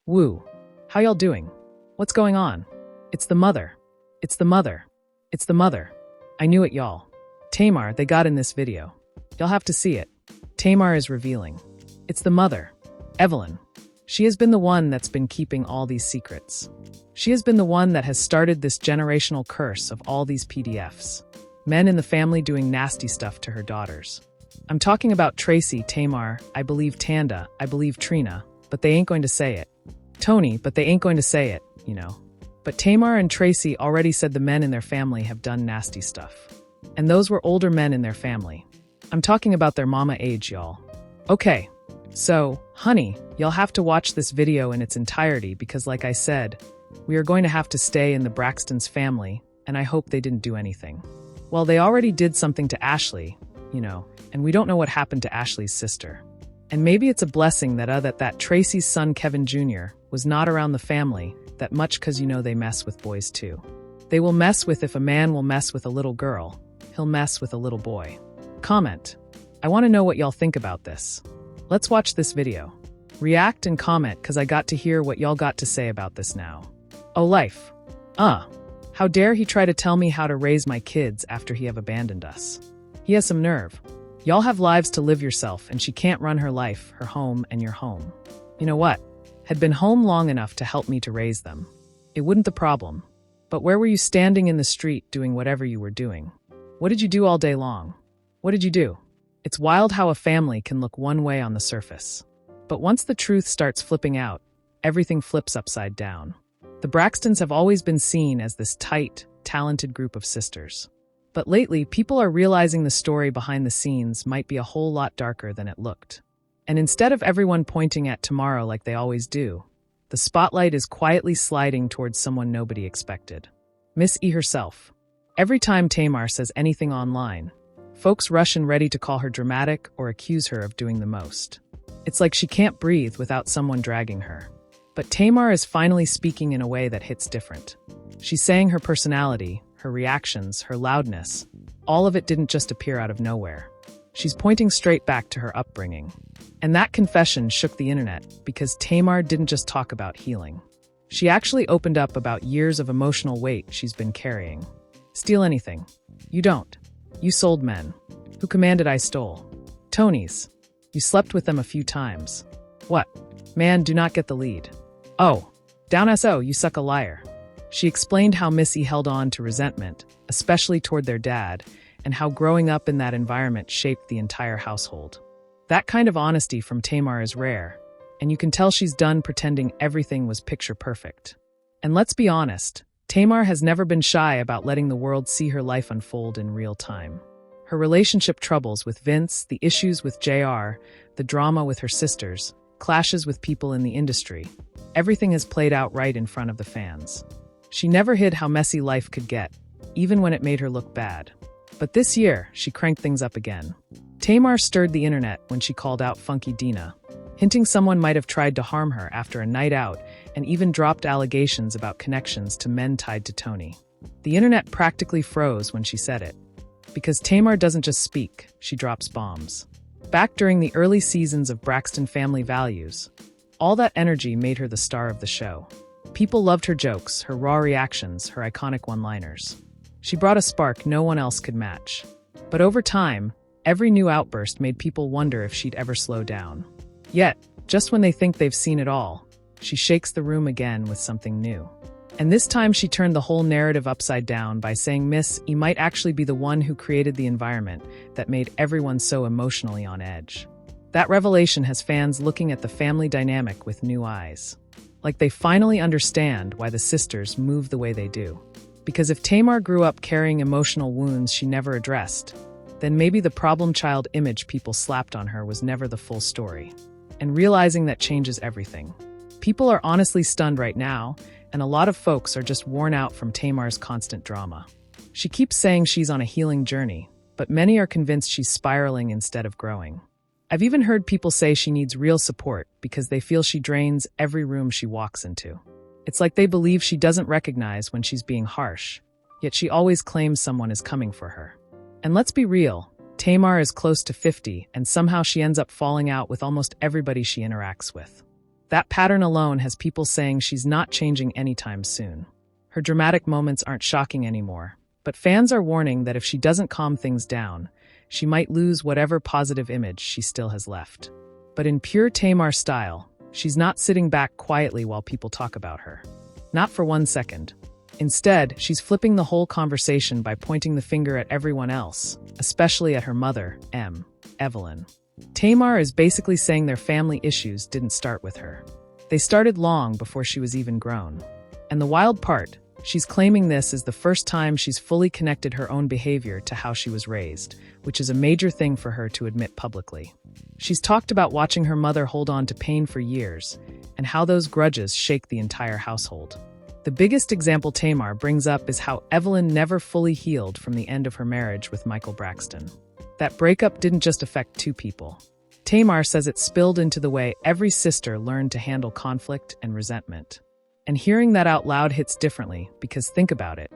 Woo. How y'all doing? What's going on? It's the mother. It's the mother. It's the mother. I knew it, y'all. Tamar, they got in this video. Y'all have to see it. Tamar is revealing. It's the mother. Evelyn. She has been the one that's been keeping all these secrets. She has been the one that has started this generational curse of all these PDFs. Men in the family doing nasty stuff to her daughters. I'm talking about Tracy, Tamar, I believe Tanda, I believe Trina, but they ain't going to say it. Tony, but they ain't going to say it, you know. But Tamar and Tracy already said the men in their family have done nasty stuff. And those were older men in their family. I'm talking about their mama age, y'all. Okay, so, honey, y'all have to watch this video in its entirety because, like I said, we are going to have to stay in the Braxton's family, and I hope they didn't do anything. Well, they already did something to Ashley, you know, and we don't know what happened to Ashley's sister. And maybe it's a blessing that Tracy's son Kevin Jr. was not around the family that much because, you know, they mess with boys too. They will mess with if a man will mess with a little girl, he'll mess with a little boy. Comment. I want to know what y'all think about this. Let's watch this video. React and comment because I got to hear what y'all got to say about this now. Oh, life. How dare he try to tell me how to raise my kids after he have abandoned us. He has some nerve. Y'all have lives to live yourself, and she can't run her life, her home, and your home. You know what? Had been home long enough to help me to raise them. It wouldn't the problem. But where were you standing in the street doing whatever you were doing? What did you do all day long? What did you do? It's wild how a family can look one way on the surface. But once the truth starts flipping out, everything flips upside down. The Braxtons have always been seen as this tight, talented group of sisters. But lately, people are realizing the story behind the scenes might be a whole lot darker than it looked. And instead of everyone pointing at tomorrow like they always do, the spotlight is quietly sliding towards someone nobody expected. Miss E herself. Every time Tamar says anything online, folks rush in ready to call her dramatic or accuse her of doing the most. It's like she can't breathe without someone dragging her. But Tamar is finally speaking in a way that hits different. She's saying her personality, her reactions, her loudness, all of it didn't just appear out of nowhere. She's pointing straight back to her upbringing. And that confession shook the internet because Tamar didn't just talk about healing. She actually opened up about years of emotional weight she's been carrying. Steal anything. You don't. You sold men. Who commanded I stole? Tony's. You slept with them a few times. What? Man, do not get the lead. Oh. Down SO, you suck a liar. She explained how Missy held on to resentment, especially toward their dad, and how growing up in that environment shaped the entire household. That kind of honesty from Tamar is rare, and you can tell she's done pretending everything was picture perfect. And let's be honest, Tamar has never been shy about letting the world see her life unfold in real time. Her relationship troubles with Vince, the issues with JR, the drama with her sisters, clashes with people in the industry. Everything has played out right in front of the fans. She never hid how messy life could get, even when it made her look bad. But this year, she cranked things up again. Tamar stirred the internet when she called out Funky Dina, hinting someone might have tried to harm her after a night out, and even dropped allegations about connections to men tied to Tony. The internet practically froze when she said it. Because Tamar doesn't just speak, she drops bombs. Back during the early seasons of Braxton Family Values, all that energy made her the star of the show. People loved her jokes, her raw reactions, her iconic one-liners. She brought a spark no one else could match. But over time, every new outburst made people wonder if she'd ever slow down. Yet, just when they think they've seen it all, she shakes the room again with something new. And this time she turned the whole narrative upside down by saying Miss E might actually be the one who created the environment that made everyone so emotionally on edge. That revelation has fans looking at the family dynamic with new eyes. Like they finally understand why the sisters move the way they do. Because if Tamar grew up carrying emotional wounds she never addressed, then maybe the problem child image people slapped on her was never the full story. And realizing that changes everything. People are honestly stunned right now, and a lot of folks are just worn out from Tamar's constant drama. She keeps saying she's on a healing journey, but many are convinced she's spiraling instead of growing. I've even heard people say she needs real support because they feel she drains every room she walks into. It's like they believe she doesn't recognize when she's being harsh, yet she always claims someone is coming for her. And let's be real, Tamar is close to 50, and somehow she ends up falling out with almost everybody she interacts with. That pattern alone has people saying she's not changing anytime soon. Her dramatic moments aren't shocking anymore, but fans are warning that if she doesn't calm things down, she might lose whatever positive image she still has left. But in pure Tamar style, she's not sitting back quietly while people talk about her. Not for 1 second. Instead, she's flipping the whole conversation by pointing the finger at everyone else, especially at her mother, Evelyn. Tamar is basically saying their family issues didn't start with her. They started long before she was even grown. And the wild part, she's claiming this is the first time she's fully connected her own behavior to how she was raised, which is a major thing for her to admit publicly. She's talked about watching her mother hold on to pain for years, and how those grudges shake the entire household. The biggest example Tamar brings up is how Evelyn never fully healed from the end of her marriage with Michael Braxton. That breakup didn't just affect 2 people. Tamar says it spilled into the way every sister learned to handle conflict and resentment. And hearing that out loud hits differently, because think about it.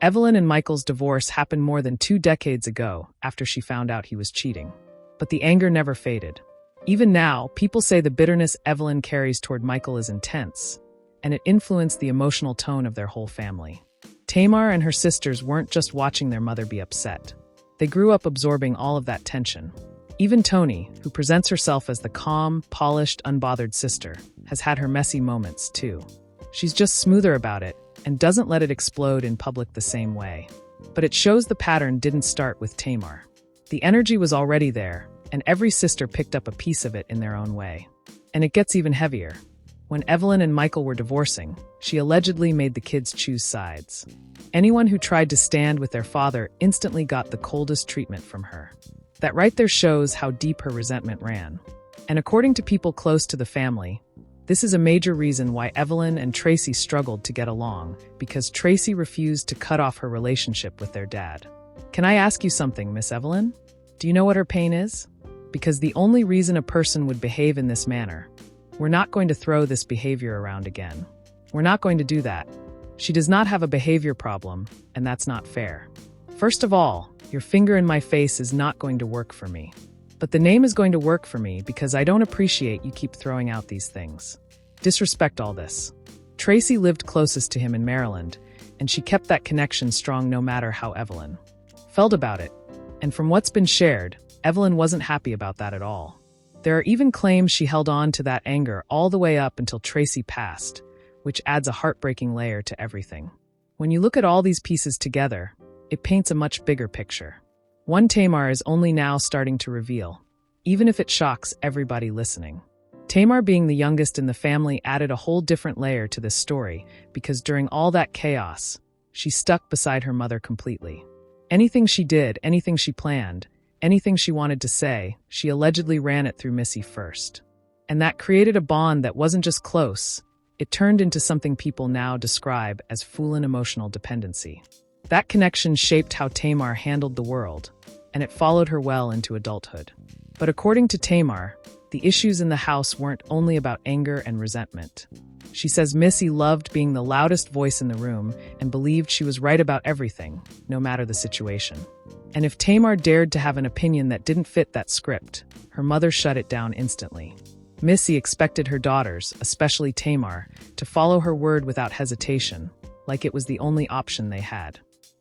Evelyn and Michael's divorce happened more than 2 decades ago after she found out he was cheating. But the anger never faded. Even now, people say the bitterness Evelyn carries toward Michael is intense, and it influenced the emotional tone of their whole family. Tamar and her sisters weren't just watching their mother be upset. They grew up absorbing all of that tension. Even Toni, who presents herself as the calm, polished, unbothered sister, has had her messy moments too. She's just smoother about it and doesn't let it explode in public the same way. But it shows the pattern didn't start with Tamar. The energy was already there, and every sister picked up a piece of it in their own way. And it gets even heavier. When Evelyn and Michael were divorcing, she allegedly made the kids choose sides. Anyone who tried to stand with their father instantly got the coldest treatment from her. That right there shows how deep her resentment ran. And according to people close to the family, this is a major reason why Evelyn and Tracy struggled to get along, because Tracy refused to cut off her relationship with their dad. Can I ask you something, Miss Evelyn? Do you know what her pain is? Because the only reason a person would behave in this manner, we're not going to throw this behavior around again. We're not going to do that. She does not have a behavior problem, and that's not fair. First of all, your finger in my face is not going to work for me. But the name is going to work for me because I don't appreciate you keep throwing out these things. Disrespect all this. Tracy lived closest to him in Maryland, and she kept that connection strong no matter how Evelyn felt about it. And from what's been shared, Evelyn wasn't happy about that at all. There are even claims she held on to that anger all the way up until Tracy passed, which adds a heartbreaking layer to everything. When you look at all these pieces together, it paints a much bigger picture. One Tamar is only now starting to reveal, even if it shocks everybody listening. Tamar being the youngest in the family added a whole different layer to this story, because during all that chaos, she stuck beside her mother completely. Anything she did, anything she planned, anything she wanted to say, she allegedly ran it through Missy first. And that created a bond that wasn't just close, it turned into something people now describe as foolin' emotional dependency. That connection shaped how Tamar handled the world, and it followed her well into adulthood. But according to Tamar, the issues in the house weren't only about anger and resentment. She says Missy loved being the loudest voice in the room and believed she was right about everything, no matter the situation. And if Tamar dared to have an opinion that didn't fit that script, her mother shut it down instantly. Missy expected her daughters, especially Tamar, to follow her word without hesitation, like it was the only option they had.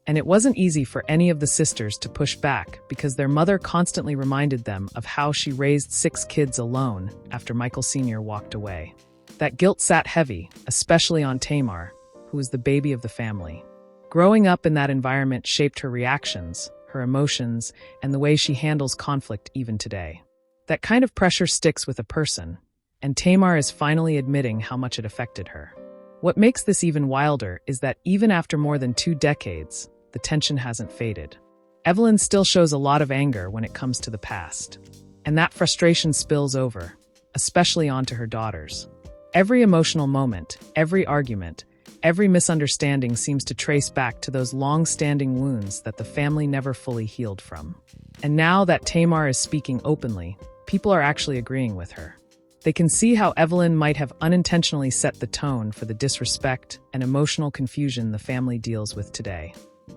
And it wasn't easy for any of the sisters to push back because their mother constantly reminded them of how she raised 6 kids alone after Michael Sr. walked away. That guilt sat heavy, especially on Tamar, who was the baby of the family. Growing up in that environment shaped her reactions, her emotions, and the way she handles conflict even today. That kind of pressure sticks with a person, and Tamar is finally admitting how much it affected her. What makes this even wilder is that even after more than 2 decades, the tension hasn't faded. Evelyn still shows a lot of anger when it comes to the past, and that frustration spills over, especially onto her daughters. Every emotional moment, every argument, every misunderstanding seems to trace back to those long-standing wounds that the family never fully healed from. And now that Tamar is speaking openly, people are actually agreeing with her. They can see how Evelyn might have unintentionally set the tone for the disrespect and emotional confusion the family deals with today.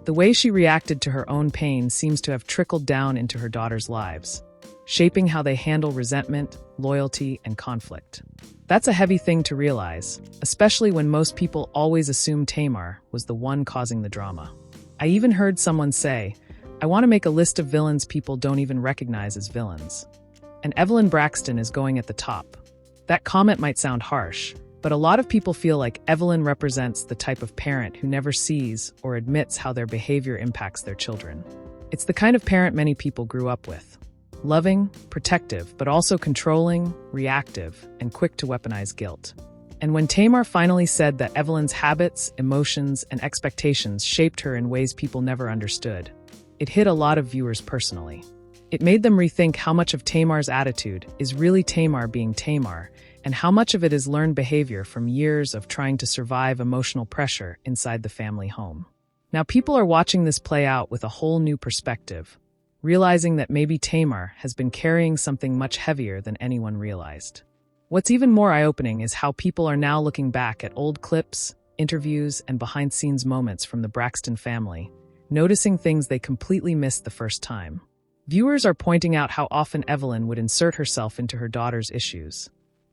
The way she reacted to her own pain seems to have trickled down into her daughters' lives. shaping how they handle resentment, loyalty, and conflict. That's a heavy thing to realize, especially when most people always assume Tamar was the one causing the drama. I even heard someone say, "I want to make a list of villains people don't even recognize as villains." And Evelyn Braxton is going at the top. That comment might sound harsh, but a lot of people feel like Evelyn represents the type of parent who never sees or admits how their behavior impacts their children. It's the kind of parent many people grew up with. Loving, protective, but also controlling, reactive, and quick to weaponize guilt. And when Tamar finally said that Evelyn's habits, emotions, and expectations shaped her in ways people never understood, it hit a lot of viewers personally. It made them rethink how much of Tamar's attitude is really Tamar being Tamar, and how much of it is learned behavior from years of trying to survive emotional pressure inside the family home. Now people are watching this play out with a whole new perspective, realizing that maybe Tamar has been carrying something much heavier than anyone realized. What's even more eye-opening is how people are now looking back at old clips, interviews, and behind-scenes moments from the Braxton family, noticing things they completely missed the first time. Viewers are pointing out how often Evelyn would insert herself into her daughter's issues,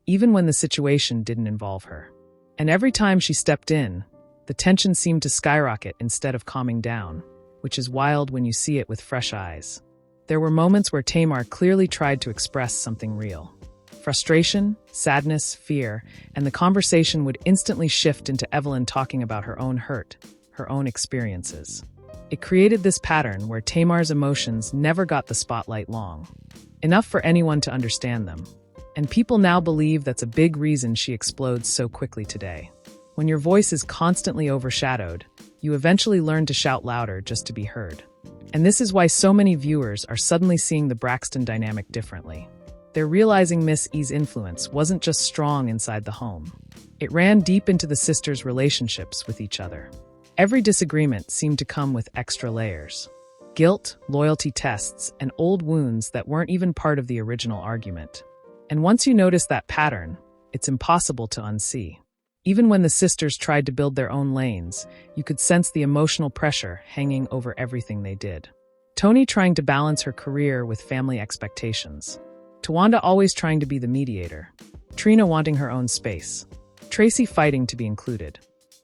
even when the situation didn't involve her. And every time she stepped in, the tension seemed to skyrocket instead of calming down, which is wild when you see it with fresh eyes. There were moments where Tamar clearly tried to express something real. Frustration, sadness, fear, and the conversation would instantly shift into Evelyn talking about her own hurt, her own experiences. It created this pattern where Tamar's emotions never got the spotlight long, enough for anyone to understand them. And people now believe that's a big reason she explodes so quickly today. When your voice is constantly overshadowed, you eventually learn to shout louder just to be heard. And this is why so many viewers are suddenly seeing the Braxton dynamic differently. They're realizing Miss E's influence wasn't just strong inside the home. It ran deep into the sisters' relationships with each other. Every disagreement seemed to come with extra layers. Guilt, loyalty tests, and old wounds that weren't even part of the original argument. And once you notice that pattern, it's impossible to unsee. Even when the sisters tried to build their own lanes, you could sense the emotional pressure hanging over everything they did. Toni trying to balance her career with family expectations. Tawanda always trying to be the mediator. Trina wanting her own space. Tracy fighting to be included.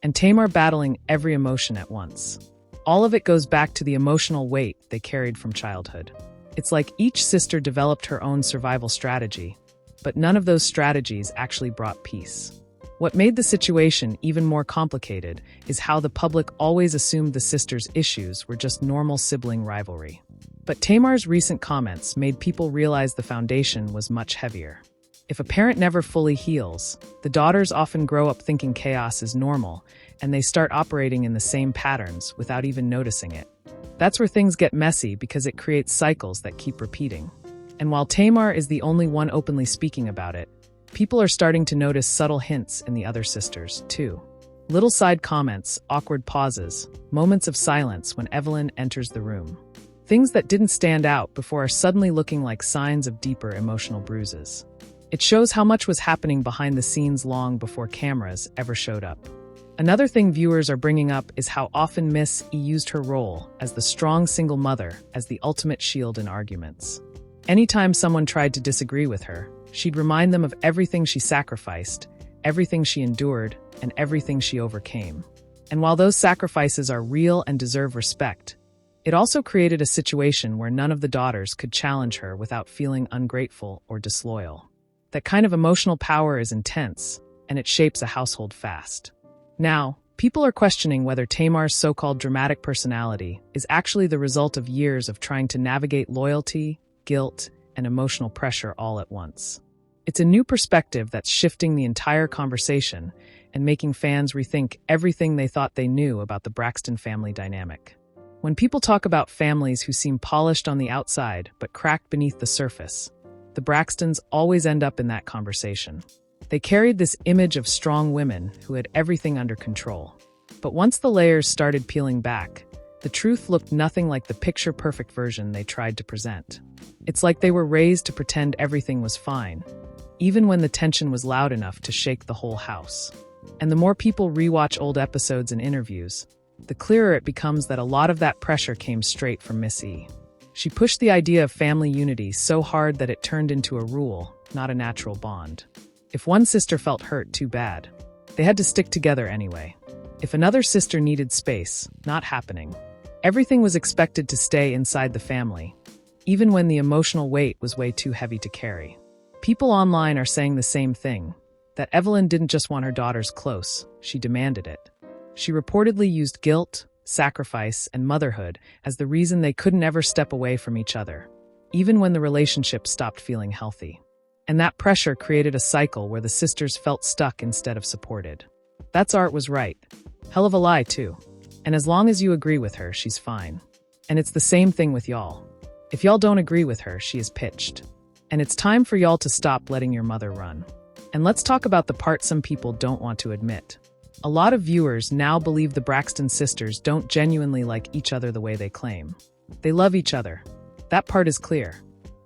And Tamar battling every emotion at once. All of it goes back to the emotional weight they carried from childhood. It's like each sister developed her own survival strategy, but none of those strategies actually brought peace. What made the situation even more complicated is how the public always assumed the sisters' issues were just normal sibling rivalry. But Tamar's recent comments made people realize the foundation was much heavier. If a parent never fully heals, the daughters often grow up thinking chaos is normal, and they start operating in the same patterns without even noticing it. That's where things get messy because it creates cycles that keep repeating. And while Tamar is the only one openly speaking about it, people are starting to notice subtle hints in the other sisters, too. Little side comments, awkward pauses, moments of silence when Evelyn enters the room. Things that didn't stand out before are suddenly looking like signs of deeper emotional bruises. It shows how much was happening behind the scenes long before cameras ever showed up. Another thing viewers are bringing up is how often Miss E used her role as the strong single mother as the ultimate shield in arguments. Anytime someone tried to disagree with her, she'd remind them of everything she sacrificed, everything she endured, and everything she overcame. And while those sacrifices are real and deserve respect, it also created a situation where none of the daughters could challenge her without feeling ungrateful or disloyal. That kind of emotional power is intense, and it shapes a household fast. Now, people are questioning whether Tamar's so-called dramatic personality is actually the result of years of trying to navigate loyalty, guilt, and emotional pressure all at once. It's a new perspective that's shifting the entire conversation and making fans rethink everything they thought they knew about the Braxton family dynamic. When people talk about families who seem polished on the outside but cracked beneath the surface, the Braxtons always end up in that conversation. They carried this image of strong women who had everything under control. But once the layers started peeling back, the truth looked nothing like the picture-perfect version they tried to present. It's like they were raised to pretend everything was fine, even when the tension was loud enough to shake the whole house. And the more people rewatch old episodes and interviews, the clearer it becomes that a lot of that pressure came straight from Miss E. She pushed the idea of family unity so hard that it turned into a rule, not a natural bond. If one sister felt hurt too bad, they had to stick together anyway. If another sister needed space, not happening. Everything was expected to stay inside the family, even when the emotional weight was way too heavy to carry. People online are saying the same thing, that Evelyn didn't just want her daughters close, she demanded it. She reportedly used guilt, sacrifice, and motherhood as the reason they couldn't ever step away from each other, even when the relationship stopped feeling healthy. And that pressure created a cycle where the sisters felt stuck instead of supported. That's Art was right. Hell of a lie, too. And as long as you agree with her, she's fine. And it's the same thing with y'all. If y'all don't agree with her, she is pitched. And it's time for y'all to stop letting your mother run. And let's talk about the part some people don't want to admit. A lot of viewers now believe the Braxton sisters don't genuinely like each other the way they claim. They love each other. That part is clear.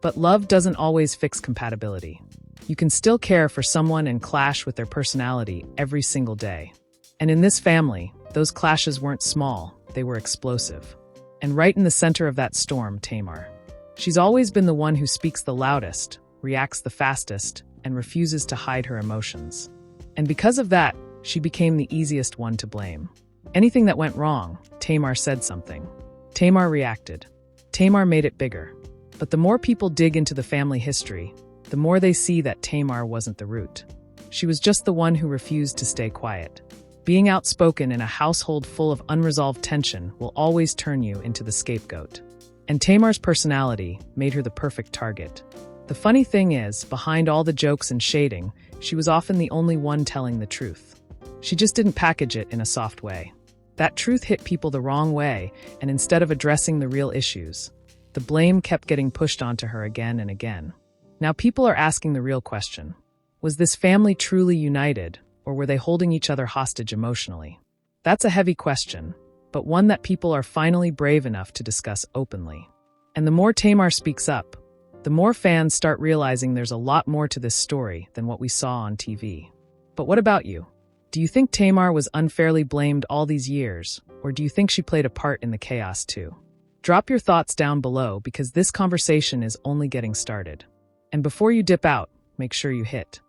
But love doesn't always fix compatibility. You can still care for someone and clash with their personality every single day. And in this family, those clashes weren't small, they were explosive. And right in the center of that storm, Tamar. She's always been the one who speaks the loudest, reacts the fastest, and refuses to hide her emotions. And because of that, she became the easiest one to blame. Anything that went wrong, Tamar said something. Tamar reacted. Tamar made it bigger. But the more people dig into the family history, the more they see that Tamar wasn't the root. She was just the one who refused to stay quiet. Being outspoken in a household full of unresolved tension will always turn you into the scapegoat. And Tamar's personality made her the perfect target. The funny thing is, behind all the jokes and shading, she was often the only one telling the truth. She just didn't package it in a soft way. That truth hit people the wrong way, and instead of addressing the real issues, the blame kept getting pushed onto her again and again. Now people are asking the real question. Was this family truly united, or were they holding each other hostage emotionally? That's a heavy question, but one that people are finally brave enough to discuss openly. And the more Tamar speaks up, the more fans start realizing there's a lot more to this story than what we saw on TV. But what about you? Do you think Tamar was unfairly blamed all these years, or do you think she played a part in the chaos too? Drop your thoughts down below because this conversation is only getting started. And before you dip out, make sure you hit